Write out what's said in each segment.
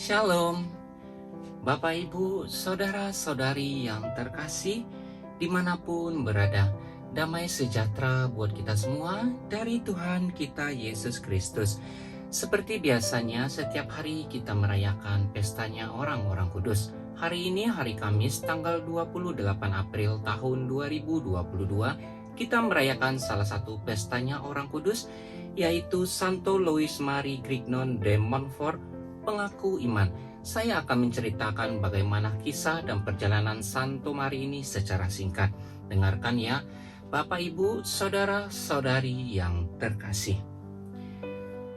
Shalom, Bapak Ibu, Saudara-saudari yang terkasih, dimanapun berada, damai sejahtera buat kita semua dari Tuhan kita Yesus Kristus. Seperti biasanya, setiap hari kita merayakan pestanya orang-orang kudus. Hari ini hari Kamis tanggal 28 April tahun 2022, kita merayakan salah satu pestanya orang kudus, yaitu Santo Louis Marie Grignon de Montfort, pengaku iman. Saya akan menceritakan bagaimana kisah dan perjalanan Santo Marie ini secara singkat. Dengarkan ya, Bapak Ibu, Saudara-saudari yang terkasih.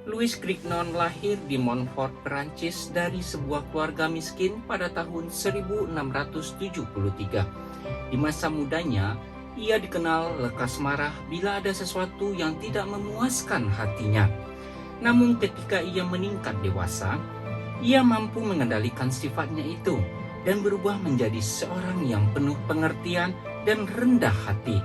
Louis Grignon lahir di Montfort, Perancis dari sebuah keluarga miskin pada tahun 1673. Di masa mudanya, ia dikenal lekas marah bila ada sesuatu yang tidak memuaskan hatinya. Namun ketika ia meningkat dewasa, ia mampu mengendalikan sifatnya itu dan berubah menjadi seorang yang penuh pengertian dan rendah hati.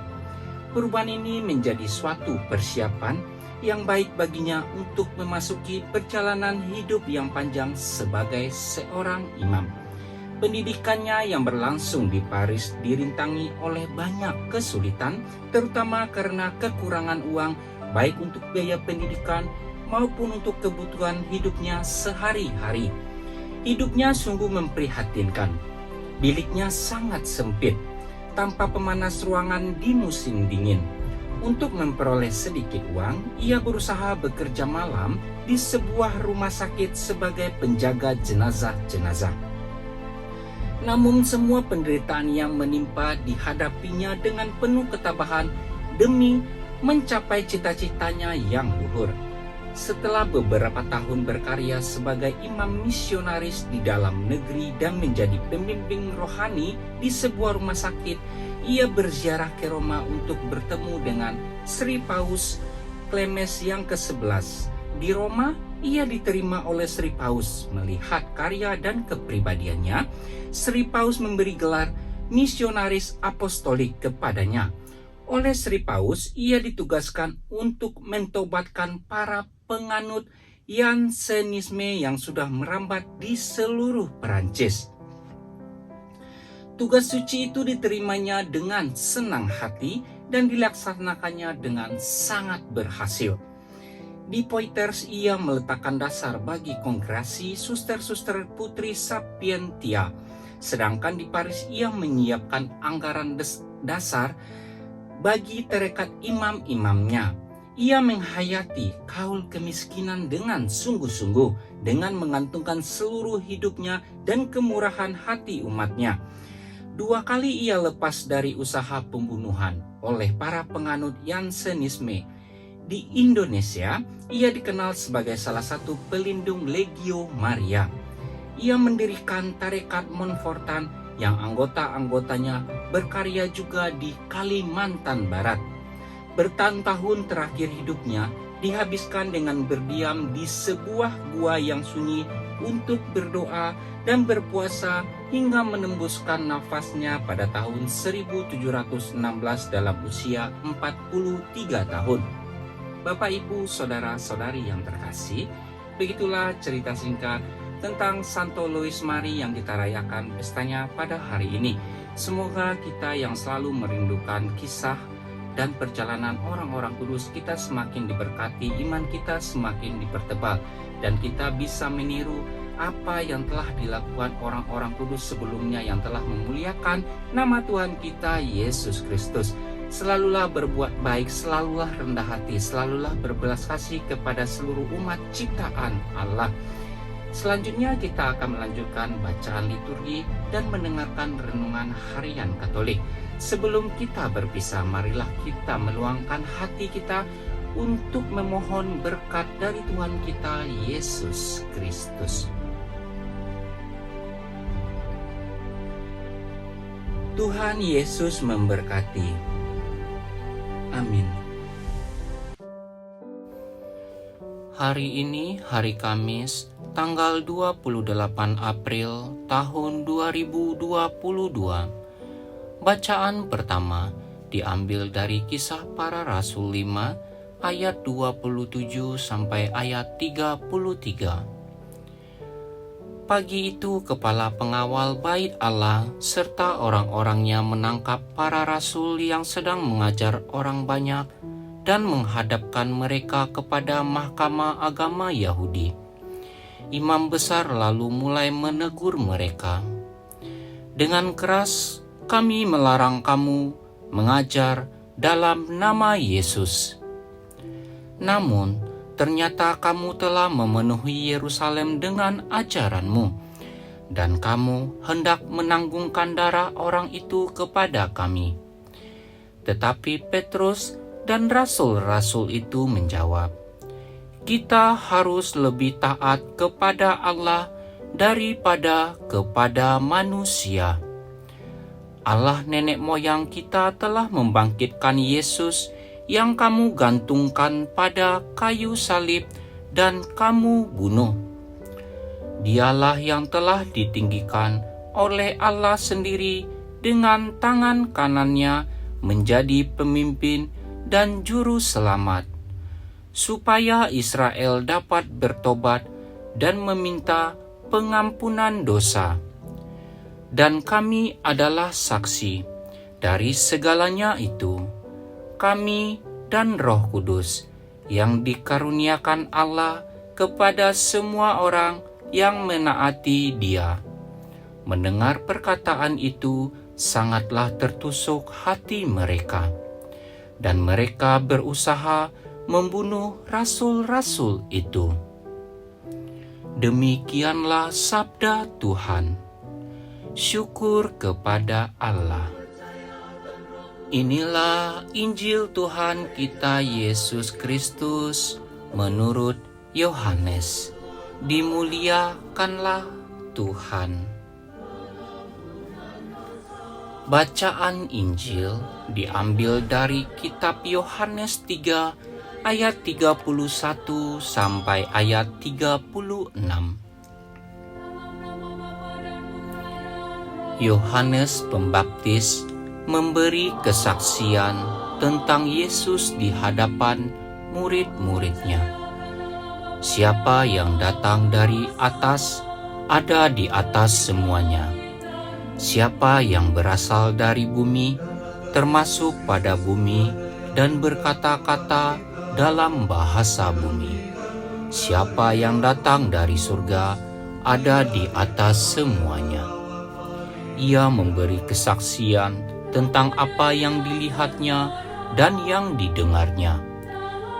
Perubahan ini menjadi suatu persiapan yang baik baginya untuk memasuki perjalanan hidup yang panjang sebagai seorang imam. Pendidikannya yang berlangsung di Paris dirintangi oleh banyak kesulitan, terutama karena kekurangan uang baik untuk biaya pendidikan maupun untuk kebutuhan hidupnya sehari-hari. Hidupnya sungguh memprihatinkan. Biliknya sangat sempit, tanpa pemanas ruangan di musim dingin. Untuk memperoleh sedikit uang, ia berusaha bekerja malam di sebuah rumah sakit sebagai penjaga jenazah-jenazah. Namun semua penderitaan yang menimpa dihadapinya dengan penuh ketabahan demi mencapai cita-citanya yang luhur. Setelah beberapa tahun berkarya sebagai imam misionaris di dalam negeri dan menjadi pembimbing rohani di sebuah rumah sakit, ia berziarah ke Roma untuk bertemu dengan Sri Paus Clemens yang ke-11. Di Roma, ia diterima oleh Sri Paus. Melihat karya dan kepribadiannya, Sri Paus memberi gelar misionaris apostolik kepadanya. Oleh Sri Paus, ia ditugaskan untuk mentobatkan para penganut Jansenisme yang sudah merambat di seluruh Perancis. Tugas suci itu diterimanya dengan senang hati dan dilaksanakannya dengan sangat berhasil. Di Poitiers ia meletakkan dasar bagi kongregasi suster-suster Putri Sapientia. Sedangkan di Paris ia menyiapkan anggaran dasar bagi tarekat imam-imamnya. Ia menghayati kaul kemiskinan dengan sungguh-sungguh, dengan menggantungkan seluruh hidupnya dan kemurahan hati umatnya. 2 kali ia lepas dari usaha pembunuhan oleh para penganut Jansenisme. Di Indonesia, ia dikenal sebagai salah satu pelindung Legio Maria. Ia mendirikan tarekat Montfortan yang anggota-anggotanya berkarya juga di Kalimantan Barat. Bertahun-tahun terakhir hidupnya dihabiskan dengan berdiam di sebuah gua yang sunyi untuk berdoa dan berpuasa hingga menembuskan nafasnya pada tahun 1716 dalam usia 43 tahun. Bapak, Ibu, Saudara-saudari yang terkasih, begitulah cerita singkat tentang Santo Louis Marie yang kita rayakan pestanya pada hari ini. Semoga kita yang selalu merindukan kisah dan perjalanan orang-orang kudus, kita semakin diberkati, iman kita semakin dipertebal, dan kita bisa meniru apa yang telah dilakukan orang-orang kudus sebelumnya yang telah memuliakan nama Tuhan kita Yesus Kristus. Selalulah berbuat baik, selalulah rendah hati, selalulah berbelas kasih kepada seluruh umat ciptaan Allah. Selanjutnya kita akan melanjutkan bacaan liturgi dan mendengarkan renungan harian Katolik. Sebelum kita berpisah, marilah kita meluangkan hati kita untuk memohon berkat dari Tuhan kita Yesus Kristus. Tuhan Yesus memberkati. Amin. Hari ini hari Kamis, tanggal 28 April tahun 2022. Bacaan pertama diambil dari Kisah Para Rasul 5 ayat 27 sampai ayat 33. Pagi itu kepala pengawal bait Allah serta orang-orangnya menangkap para rasul yang sedang mengajar orang banyak dan menghadapkan mereka kepada mahkamah agama Yahudi. Imam besar lalu mulai menegur mereka. Dengan keras, kami melarang kamu mengajar dalam nama Yesus. Namun, ternyata kamu telah memenuhi Yerusalem dengan ajaranmu, dan kamu hendak menanggungkan darah orang itu kepada kami. Tetapi Petrus dan rasul-rasul itu menjawab, kita harus lebih taat kepada Allah daripada kepada manusia. Allah nenek moyang kita telah membangkitkan Yesus yang kamu gantungkan pada kayu salib dan kamu bunuh. Dialah yang telah ditinggikan oleh Allah sendiri dengan tangan kanannya menjadi pemimpin dan juru selamat, supaya Israel dapat bertobat dan meminta pengampunan dosa. Dan kami adalah saksi dari segalanya itu. Kami dan Roh Kudus yang dikaruniakan Allah kepada semua orang yang menaati Dia. Mendengar perkataan itu, sangatlah tertusuk hati mereka, dan mereka berusaha membunuh rasul-rasul itu. Demikianlah sabda Tuhan. Syukur kepada Allah. Inilah Injil Tuhan kita Yesus Kristus menurut Yohanes. Dimuliakanlah Tuhan. Bacaan Injil diambil dari kitab Yohanes 3 ayat 31 sampai ayat 36. Yohanes Pembaptis memberi kesaksian tentang Yesus di hadapan murid-muridnya. Siapa yang datang dari atas, ada di atas semuanya. Siapa yang berasal dari bumi, termasuk pada bumi, dan berkata-kata dalam bahasa bumi. Siapa yang datang dari surga, ada di atas semuanya. Ia memberi kesaksian tentang apa yang dilihatnya dan yang didengarnya.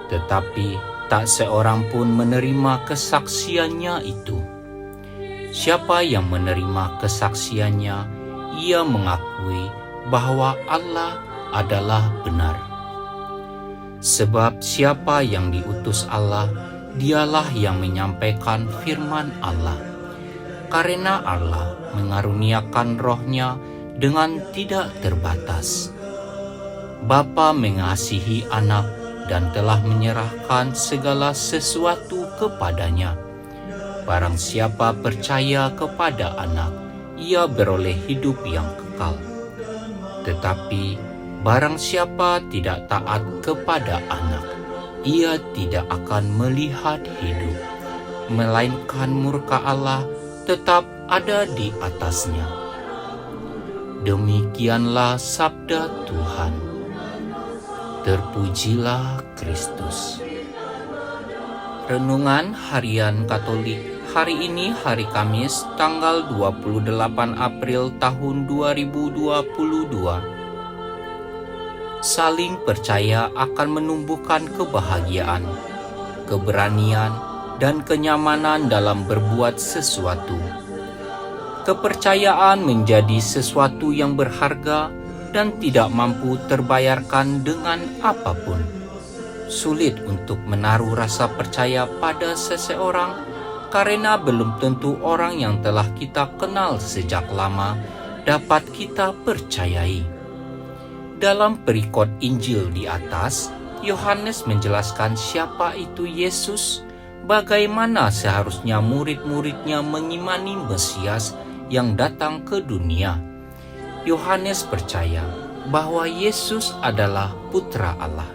Tetapi tak seorang pun menerima kesaksiannya itu. Siapa yang menerima kesaksiannya, ia mengakui bahwa Allah adalah benar. Sebab siapa yang diutus Allah, dialah yang menyampaikan firman Allah. Karena Allah mengaruniakan Roh-Nya dengan tidak terbatas. Bapa mengasihi Anak dan telah menyerahkan segala sesuatu kepadanya. Barang siapa percaya kepada Anak, ia beroleh hidup yang kekal. Tetapi barang siapa tidak taat kepada Anak, ia tidak akan melihat hidup, melainkan murka Allah tetap ada di atasnya. Demikianlah sabda Tuhan. Terpujilah Kristus. Renungan Harian Katolik hari ini, hari Kamis, tanggal 28 April tahun 2022. Saling percaya akan menumbuhkan kebahagiaan, keberanian, dan kenyamanan dalam berbuat sesuatu. Kepercayaan menjadi sesuatu yang berharga dan tidak mampu terbayarkan dengan apapun. Sulit untuk menaruh rasa percaya pada seseorang karena belum tentu orang yang telah kita kenal sejak lama dapat kita percayai. Dalam perikop Injil di atas, Yohanes menjelaskan siapa itu Yesus, bagaimana seharusnya murid-muridnya mengimani Mesias yang datang ke dunia. Yohanes percaya bahwa Yesus adalah Putra Allah.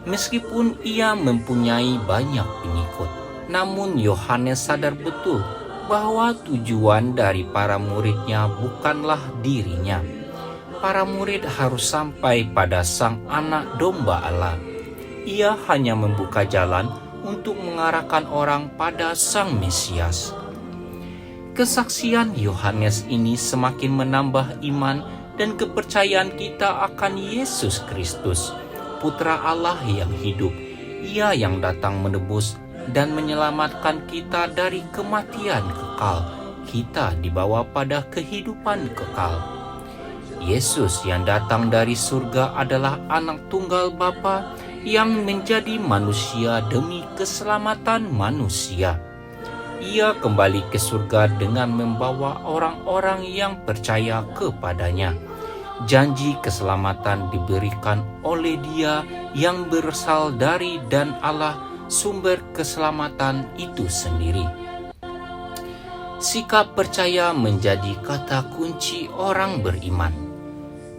Meskipun ia mempunyai banyak pengikut, namun Yohanes sadar betul bahwa tujuan dari para muridnya bukanlah dirinya. Para murid harus sampai pada Sang Anak Domba Allah. Ia hanya membuka jalan untuk mengarahkan orang pada Sang Mesias. Kesaksian Yohanes ini semakin menambah iman dan kepercayaan kita akan Yesus Kristus, Putra Allah yang hidup. Ia yang datang menebus dan menyelamatkan kita dari kematian kekal. Kita dibawa pada kehidupan kekal. Yesus yang datang dari surga adalah anak tunggal Bapa yang menjadi manusia demi keselamatan manusia. Ia kembali ke surga dengan membawa orang-orang yang percaya kepadanya. Janji keselamatan diberikan oleh Dia yang berasal dari dan Allah, sumber keselamatan itu sendiri. Sikap percaya menjadi kata kunci orang beriman,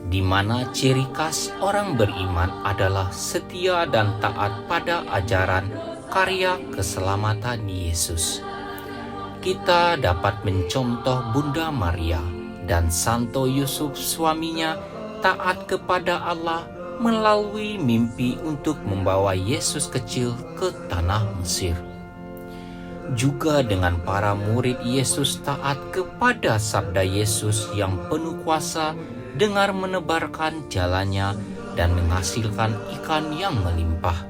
di mana ciri khas orang beriman adalah setia dan taat pada ajaran karya keselamatan Yesus. Kita dapat mencontoh Bunda Maria dan Santo Yusuf suaminya taat kepada Allah melalui mimpi untuk membawa Yesus kecil ke tanah Mesir. Juga dengan para murid Yesus taat kepada sabda Yesus yang penuh kuasa dengan menebarkan jalannya dan menghasilkan ikan yang melimpah.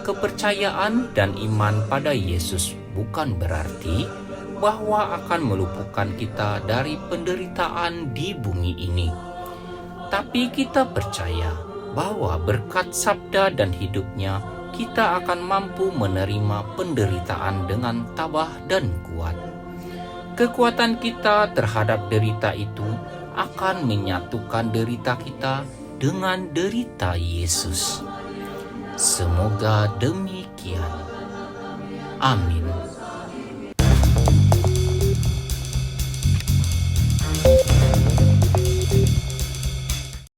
Kepercayaan dan iman pada Yesus bukan berarti bahwa akan meluputkan kita dari penderitaan di bumi ini. Tapi kita percaya bahwa berkat sabda dan hidupnya, kita akan mampu menerima penderitaan dengan tabah dan kuat. Kekuatan kita terhadap derita itu akan menyatukan derita kita dengan derita Yesus. Semoga demikian. Amin.